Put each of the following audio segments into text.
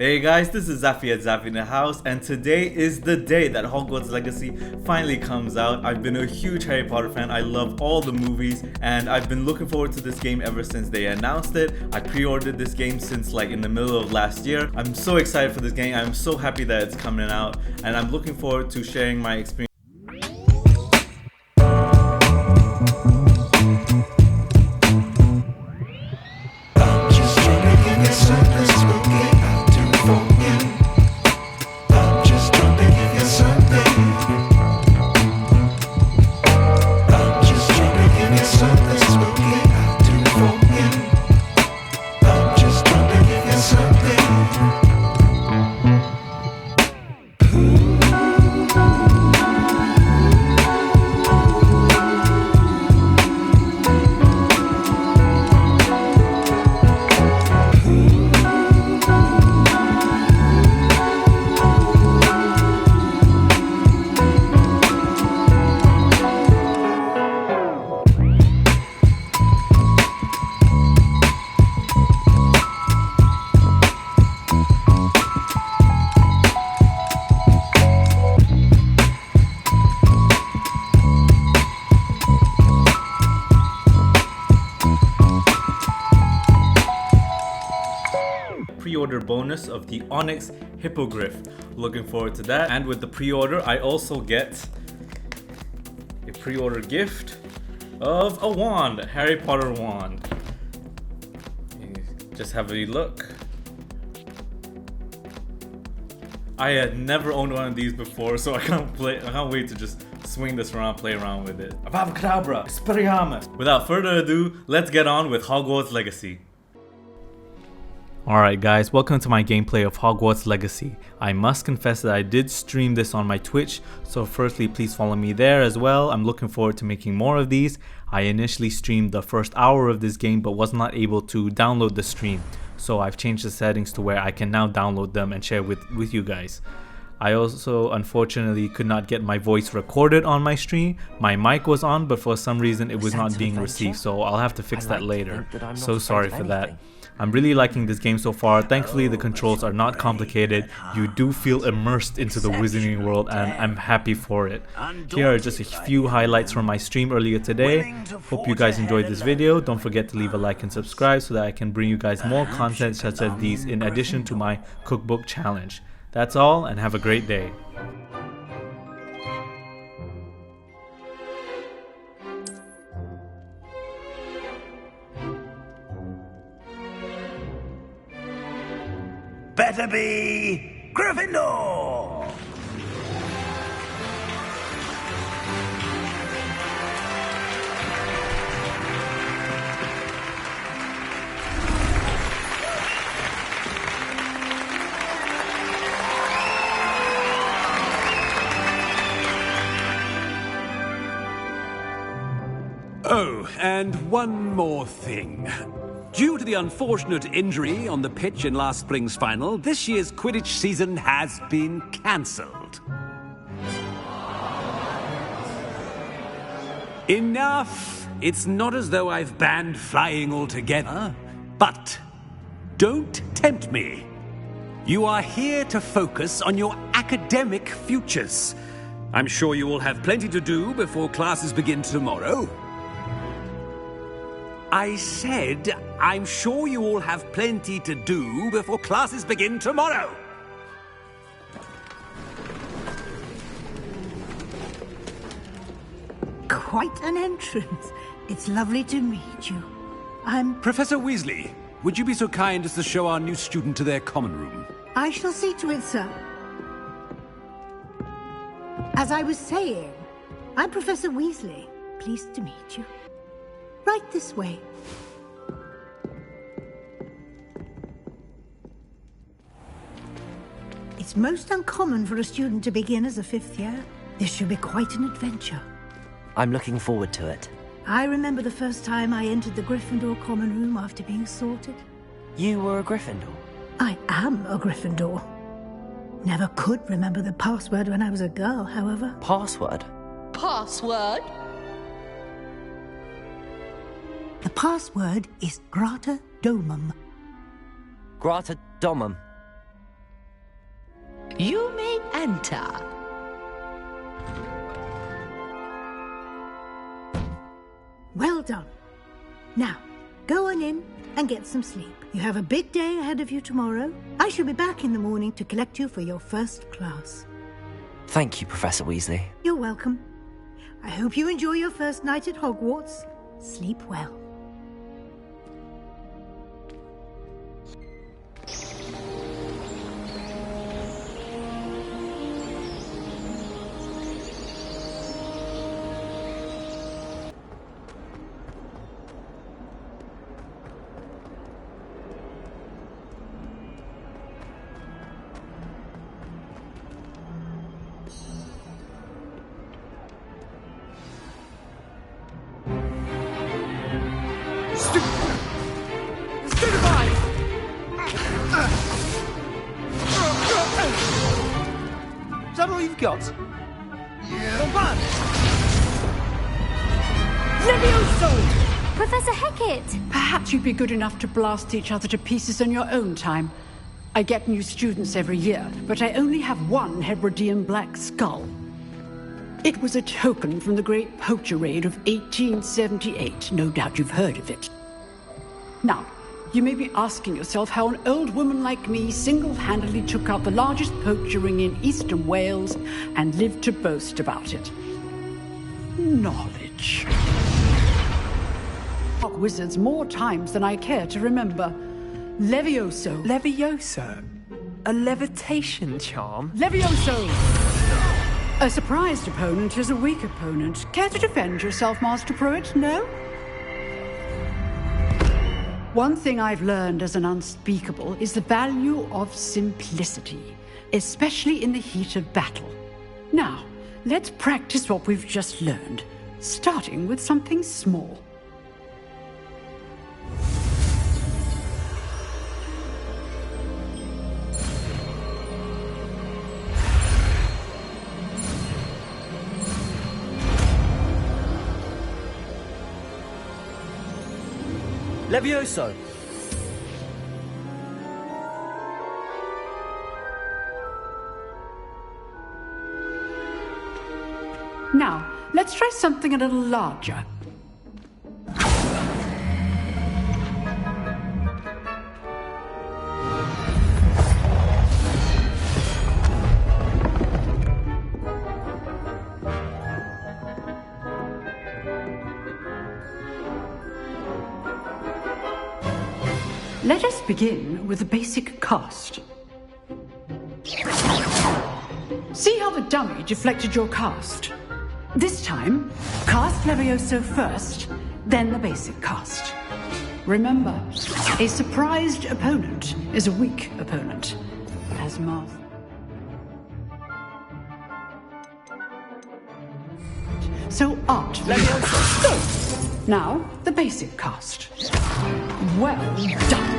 Hey guys, this is Zaffy at Zaffy in the house, and today is the day that Hogwarts Legacy finally comes out. I've been a huge Harry Potter fan, I love all the movies, and I've been looking forward to this game ever since they announced it. I pre-ordered this game since like in the middle of last year. I'm so excited for this game, I'm so happy that it's coming out, and I'm looking forward to sharing my experience. Pre-order bonus of the Onyx Hippogriff. Looking forward to that. And with the pre-order, I also get a pre-order gift of a wand, a Harry Potter wand. Just have a look. I had never owned one of these before, so I can't wait to just swing this around, play around with it. Avada Kedavra, Expelliarmus. Without further ado, let's get on with Hogwarts Legacy. Alright guys, welcome to my gameplay of Hogwarts Legacy. I must confess that I did stream this on my Twitch, so firstly please follow me there as well. I'm looking forward to making more of these. I initially streamed the first hour of this game but was not able to download the stream, so I've changed the settings to where I can now download them and share with you guys. I also unfortunately could not get my voice recorded on my stream. My mic was on, but for some reason it was not being received, so I'll have to fix that later. So sorry for that. I'm really liking this game so far. Thankfully the controls are not complicated. You do feel immersed into the wizarding world and I'm happy for it. Here are just a few highlights from my stream earlier today. Hope you guys enjoyed this video. Don't forget to leave a like and subscribe so that I can bring you guys more content such as these in addition to my cookbook challenge. That's all, and have a great day. Better be Gryffindor! Oh, and one more thing. Due to the unfortunate injury on the pitch in last spring's final, this year's Quidditch season has been cancelled. Enough! It's not as though I've banned flying altogether, but don't tempt me. You are here to focus on your academic futures. I'm sure you will have plenty to do before classes begin tomorrow. I said, I'm sure you all have plenty to do before classes begin tomorrow. Quite an entrance. It's lovely to meet you. I'm... Professor Weasley, would you be so kind as to show our new student to their common room? I shall see to it, sir. As I was saying, I'm Professor Weasley. Pleased to meet you. Right this way. It's most uncommon for a student to begin as a fifth year. This should be quite an adventure. I'm looking forward to it. I remember the first time I entered the Gryffindor common room after being sorted. You were a Gryffindor? I am a Gryffindor. Never could remember the password when I was a girl, however. Password? Password? The password is Grata Domum. Grata Domum. You may enter. Well done. Now, go on in and get some sleep. You have a big day ahead of you tomorrow. I shall be back in the morning to collect you for your first class. Thank you, Professor Weasley. You're welcome. I hope you enjoy your first night at Hogwarts. Sleep well. Is that all you've got? Yeah. Levioso! Professor Hecat! Perhaps you'd be good enough to blast each other to pieces on your own time. I get new students every year, but I only have one Hebridean black skull. It was a token from the Great Poacher Raid of 1878. No doubt you've heard of it. Now, you may be asking yourself how an old woman like me single-handedly took out the largest poacher ring in eastern Wales and lived to boast about it. Knowledge. Wizards more times than I care to remember. Levioso. Levioso? A levitation charm? Levioso! A surprised opponent is a weak opponent. Care to defend yourself, Master Pruitt? No? One thing I've learned as an unspeakable is the value of simplicity, especially in the heat of battle. Now, let's practice what we've just learned, starting with something small. Levioso! Now, let's try something a little larger. Let us begin with the basic cast. See how the dummy deflected your cast? This time, cast Levioso first, then the basic cast. Remember, a surprised opponent is a weak opponent, as Marth. So art Levioso. Go! Now, the basic cast. Well done.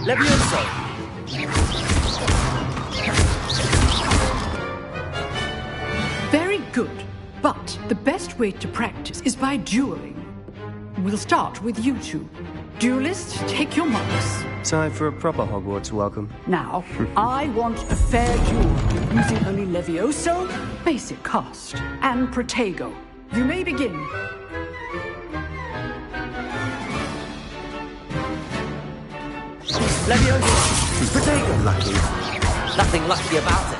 Levioso! Very good, but the best way to practice is by dueling. We'll start with you two. Duelists, take your marks. Time for a proper Hogwarts welcome. Now, I want a fair duel, using only Levioso, basic cast, and Protego. You may begin. Levioso! Protego! Lucky. Nothing lucky about it.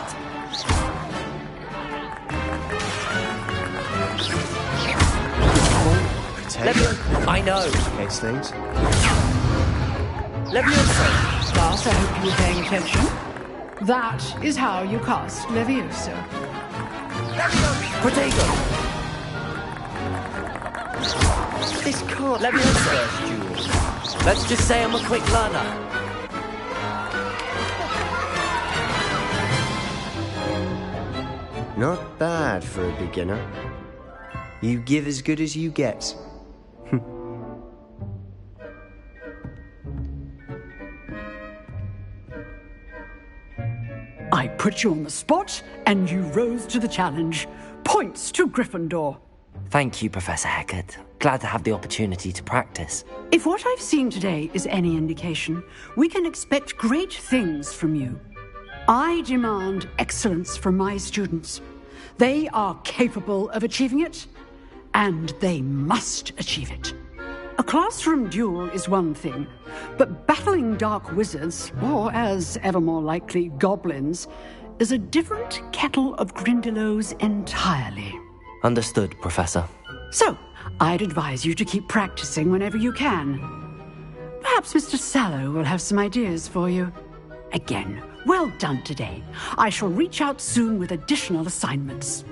Protego? I know. Case things. Levioso. Class, I hope you were paying attention. That is how you cast Levioso. Protego! This can't be the first duel. Let's just say I'm a quick learner. Not bad for a beginner. You give as good as you get. I put you on the spot, and you rose to the challenge. Points to Gryffindor. Thank you, Professor Hecat. Glad to have the opportunity to practice. If what I've seen today is any indication, we can expect great things from you. I demand excellence from my students. They are capable of achieving it, and they must achieve it. A classroom duel is one thing, but battling dark wizards, or as ever more likely, goblins, is a different kettle of Grindylows entirely. Understood, Professor. So, I'd advise you to keep practicing whenever you can. Perhaps Mr. Sallow will have some ideas for you. Again, well done today. I shall reach out soon with additional assignments.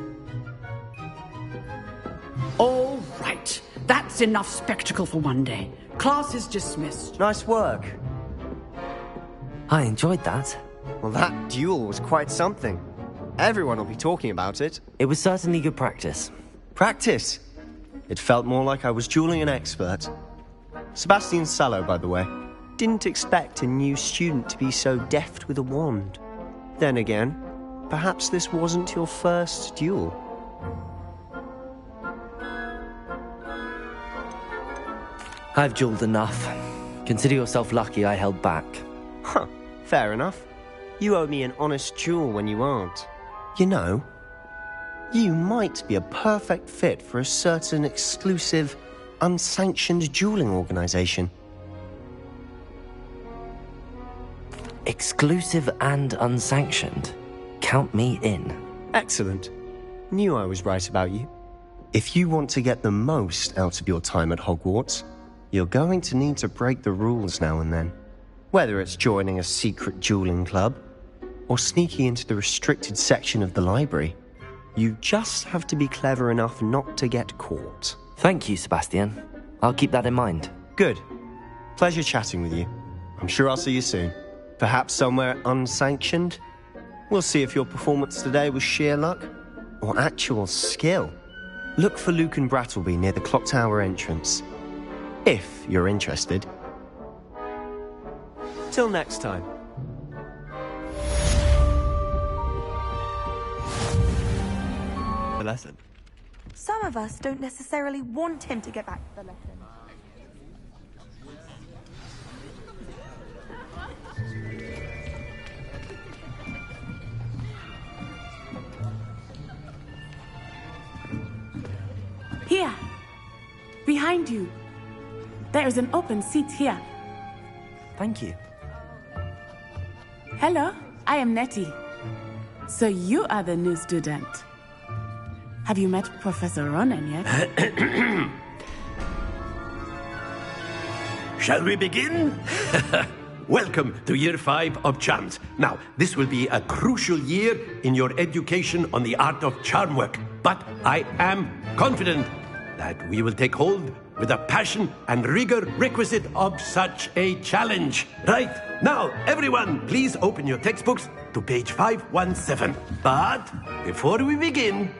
All right. That's enough spectacle for one day. Class is dismissed. Nice work. I enjoyed that. Well, that duel was quite something. Everyone will be talking about it. It was certainly good practice. Practice? It felt more like I was dueling an expert. Sebastian Sallow, by the way. Didn't expect a new student to be so deft with a wand. Then again, perhaps this wasn't your first duel. I've dueled enough. Consider yourself lucky I held back. Huh, fair enough. You owe me an honest duel when you aren't. You know, you might be a perfect fit for a certain exclusive, unsanctioned dueling organization. Exclusive and unsanctioned. Count me in. Excellent. Knew I was right about you. If you want to get the most out of your time at Hogwarts, you're going to need to break the rules now and then. Whether it's joining a secret dueling club, or sneaking into the restricted section of the library, you just have to be clever enough not to get caught. Thank you, Sebastian. I'll keep that in mind. Good. Pleasure chatting with you. I'm sure I'll see you soon. Perhaps somewhere unsanctioned? We'll see if your performance today was sheer luck or actual skill. Look for Luke and Brattleby near the clock tower entrance, if you're interested. Till next time. The lesson. Some of us don't necessarily want him to get back to the lesson. Here, behind you. There is an open seat here. Thank you. Hello, I am Nettie. So you are the new student. Have you met Professor Ronan yet? Shall we begin? Welcome to Year 5 of Charms. Now, this will be a crucial year in your education on the art of charm work. But I am confident that we will take hold with the passion and rigor requisite of such a challenge. Right, now, everyone, please open your textbooks to page 517. But before we begin,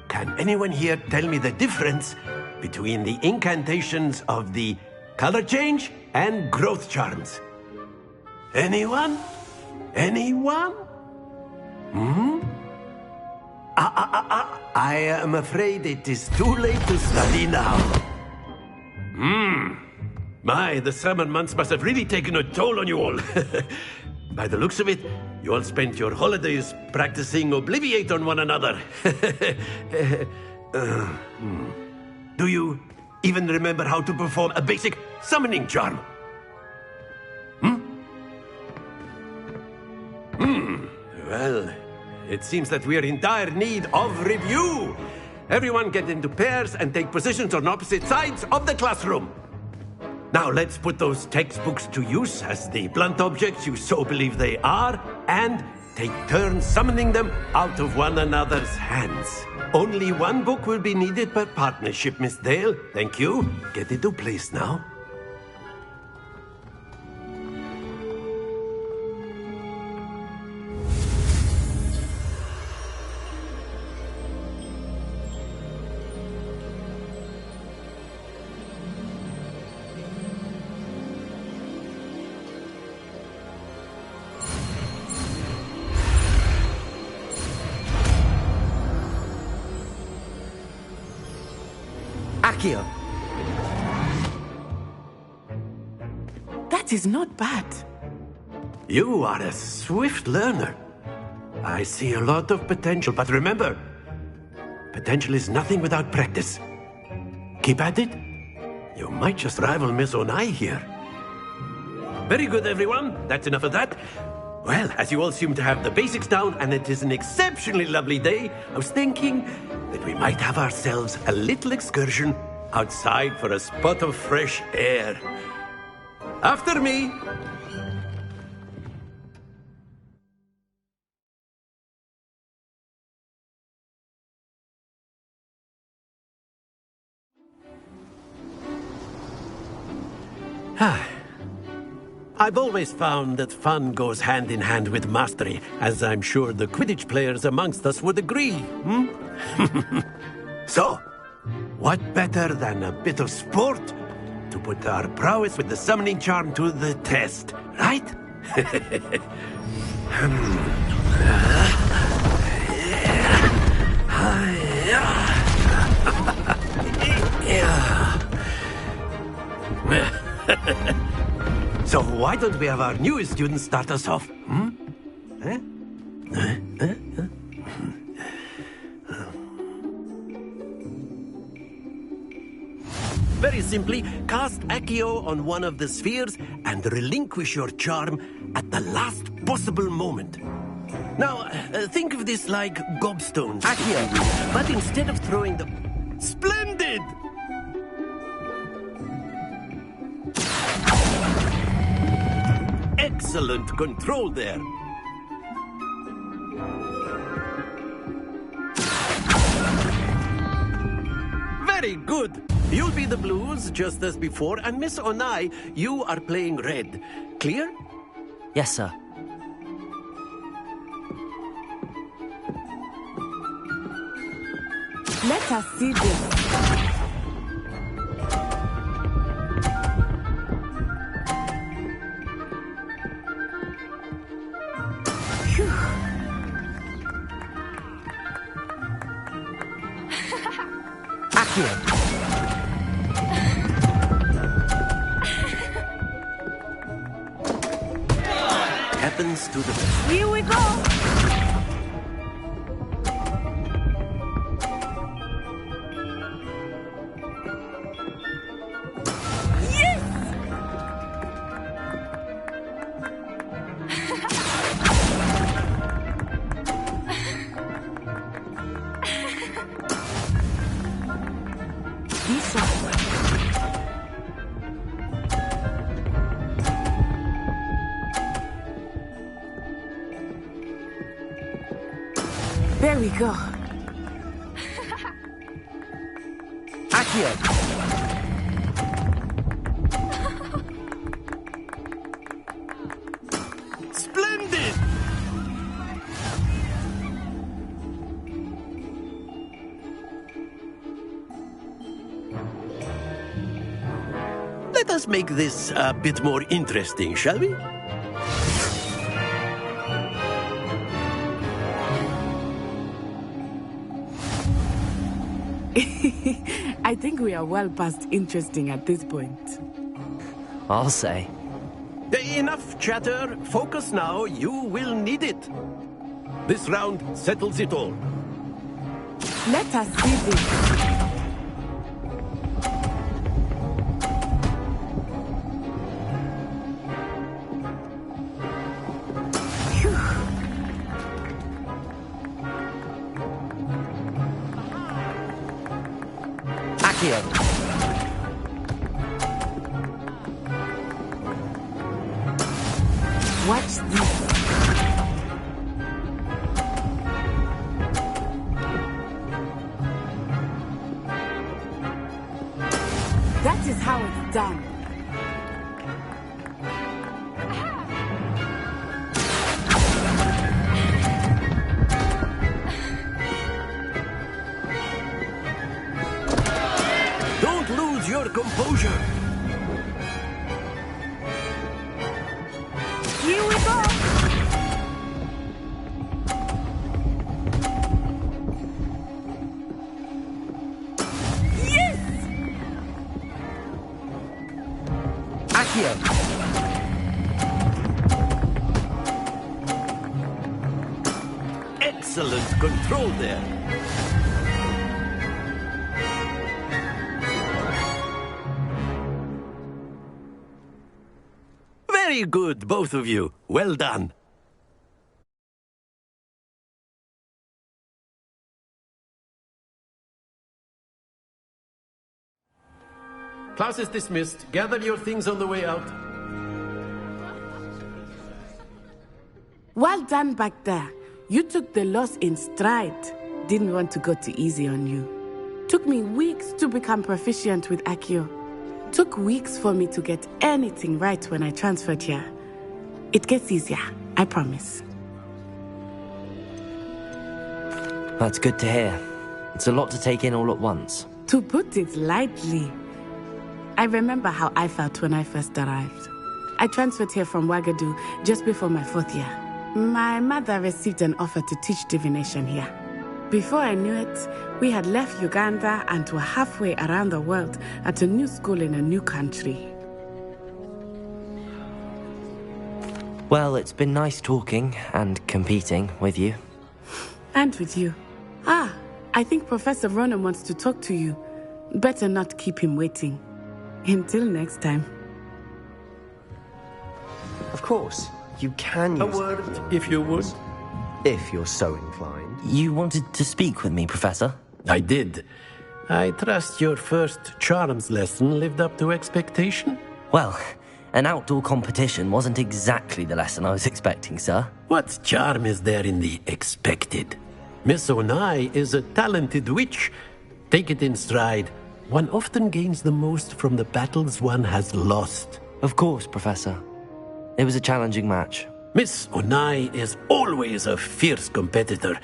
can anyone here tell me the difference between the incantations of the color change and growth charms? Anyone? Anyone? I am afraid it is too late to study now. My, the summer months must have really taken a toll on you all. By the looks of it, you all spent your holidays practicing Obliviate on one another. Do you even remember how to perform a basic summoning charm? Well, it seems that we are in dire need of review. Everyone get into pairs and take positions on opposite sides of the classroom. Now let's put those textbooks to use as the blunt objects you so believe they are, and take turns summoning them out of one another's hands. Only one book will be needed per partnership, Miss Dale. Thank you. Get into place now. Accio! That is not bad. You are a swift learner. I see a lot of potential, but remember, potential is nothing without practice. Keep at it. You might just rival Miss Onai here. Very good, everyone. That's enough of that. Well, as you all seem to have the basics down, and it is an exceptionally lovely day, I was thinking that we might have ourselves a little excursion outside for a spot of fresh air. After me! I've always found that fun goes hand in hand with mastery, as I'm sure the Quidditch players amongst us would agree. So, what better than a bit of sport to put our prowess with the summoning charm to the test, right? So why don't we have our newest student start us off? Very simply, cast Accio on one of the spheres and relinquish your charm at the last possible moment. Now, think of this like gobstones. Accio, but instead of throwing them... Splendid! Excellent control there. Very good. You'll be the blues, just as before, and Miss Onai, you are playing red. Clear? Yes, sir. Let us see this. Happens to the best. Here we go! There we go. Accio! Splendid! Let us make this a bit more interesting, shall we? I think we are well past interesting at this point. I'll say. Enough chatter. Focus now. You will need it. This round settles it all. Let us see this. Watch this. That is how it's done. Don't lose your composure. Here we go. Yes! Accio! Excellent control there. Very good, both of you. Well done. Class is dismissed. Gather your things on the way out. Well done back there. You took the loss in stride. Didn't want to go too easy on you. Took me weeks to become proficient with Accio. Took weeks for me to get anything right when I transferred here. It gets easier, I promise. That's good to hear. It's a lot to take in all at once. To put it lightly, I remember how I felt when I first arrived. I transferred here from Ouagadougou just before my 4th year. My mother received an offer to teach divination here. Before I knew it, we had left Uganda and were halfway around the world at a new school in a new country. Well, it's been nice talking and competing with you. And with you. Ah, I think Professor Ronan wants to talk to you. Better not keep him waiting. Until next time. Of course, you can use A word, if you would. if you're so inclined. You wanted to speak with me, Professor? I did. I trust your first charms lesson lived up to expectation? Well, an outdoor competition wasn't exactly the lesson I was expecting, sir. What charm is there in the expected? Miss Onai is a talented witch. Take it in stride. One often gains the most from the battles one has lost. Of course, Professor. It was a challenging match. Miss Onai is always a fierce competitor,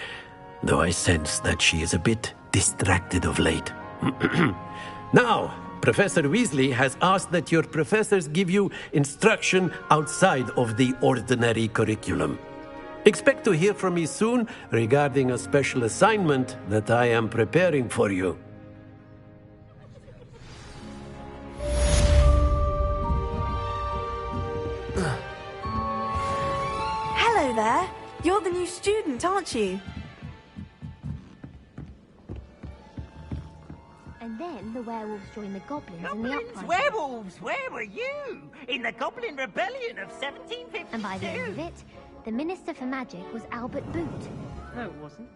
though I sense that she is a bit distracted of late. Now, Professor Weasley has asked that your professors give you instruction outside of the ordinary curriculum. Expect to hear from me soon regarding a special assignment that I am preparing for you. Hello there. You're the new student, aren't you? And then the werewolves joined the goblins in the uprising. Werewolves, where were you? In the Goblin Rebellion of 1752. And by the end of it, the Minister for Magic was Albert Boot. No, it wasn't.